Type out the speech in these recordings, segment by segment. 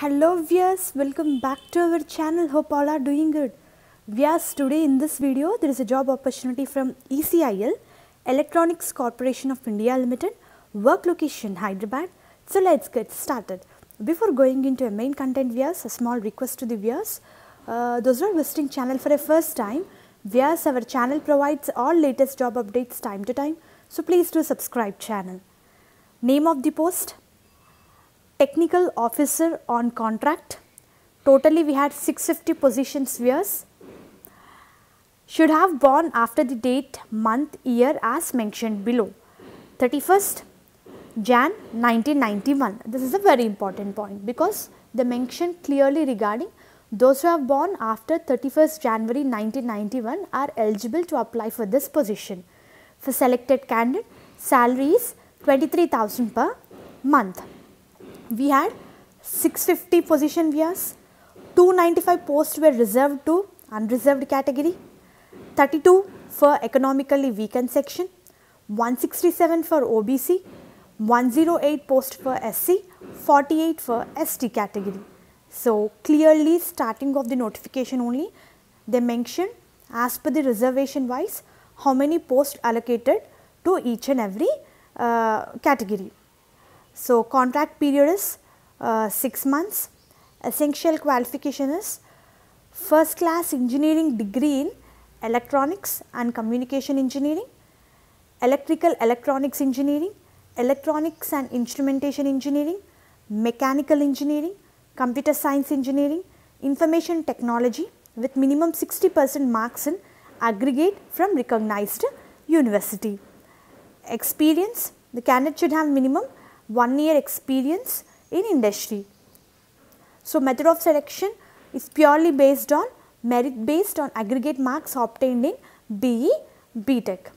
Hello viewers, welcome back to our channel. Hope all are doing good. Viewers, today in this video there is a job opportunity from ECIL, Electronics Corporation of India Limited, work location Hyderabad. So let's get started. Before going into a main content viewers, a small request to the viewers. Those who are visiting channel for a first time, viewers, our channel provides all latest job updates time to time. So please do subscribe channel. Name of the post, Technical Officer on contract. Totally we had 650 positions viewers. Should have born after the date, month, year as mentioned below. 31st Jan 1991. This is a very important point because they mention clearly regarding those who have born after 31st January 1991 are eligible to apply for this position. For selected candidate, salary is 23,000 per month. We had 650 position viewers, 295 posts were reserved to unreserved category, 32 for economically weakened section, 167 for OBC, 108 post for SC, 48 for ST category. So clearly starting of the notification only they mention as per the reservation wise how many posts allocated to each and every category. So contract period is 6 months. Essential qualification is first class engineering degree in electronics and communication engineering, electrical electronics engineering, electronics and instrumentation engineering, mechanical engineering, computer science engineering, information technology with minimum 60% marks in aggregate from recognized university. Experience, the candidate should have minimum 1 year experience in industry. So method of selection is purely based on merit based on aggregate marks obtained in BE, BTech.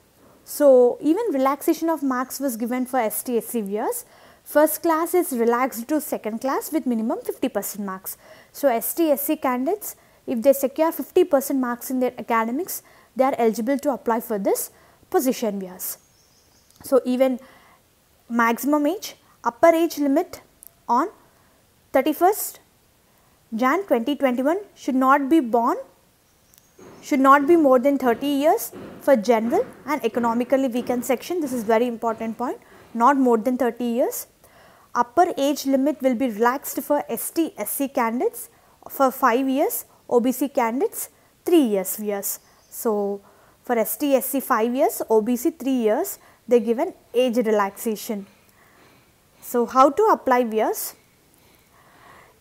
So even relaxation of marks was given for ST, SC viewers. First class is relaxed to second class with minimum 50% marks. So ST, SC candidates, if they secure 50% marks in their academics, they are eligible to apply for this position viewers. So even maximum age, upper age limit on 31st Jan 2021 should not be more than 30 years for general and economically weakened section. This is very important point, not more than 30 years. Upper age limit will be relaxed for ST, SC candidates for 5 years, OBC candidates 3 years. So for ST, SC 5 years, OBC 3 years, they given age relaxation. So how to apply viewers?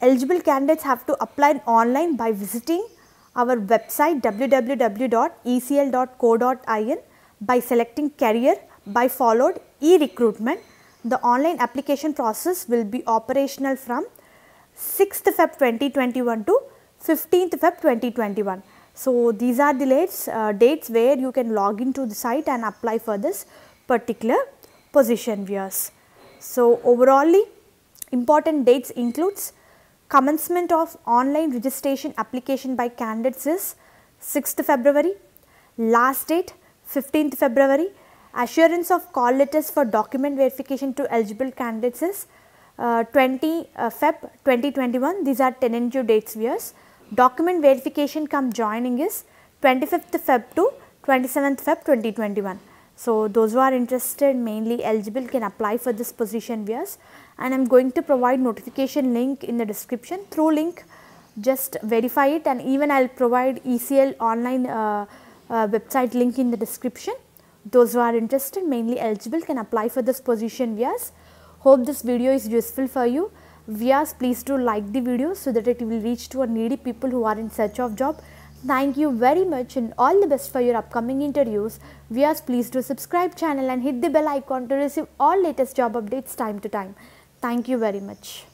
Eligible candidates have to apply online by visiting our website www.ecil.co.in by selecting career by followed e-recruitment. The online application process will be operational from 6th Feb 2021 to 15th Feb 2021. So these are the dates where you can log into the site and apply for this particular position viewers. So overall important dates includes commencement of online registration application by candidates is 6th February, last date 15th February, assurance of call letters for document verification to eligible candidates is 20 Feb 2021, these are tentative dates viewers. Document verification come joining is 25th Feb to 27th Feb 2021. So those who are interested mainly eligible can apply for this position viewers, and I am going to provide notification link in the description. Through link just verify it, and even I will provide ECL online website link in the description. Those who are interested mainly eligible can apply for this position viewers. Hope this video is useful for you. Viewers, please do like the video so that it will reach to a needy people who are in search of job. Thank you very much and all the best for your upcoming interviews. Viewers, please do subscribe channel and hit the bell icon to receive all latest job updates time to time. Thank you very much.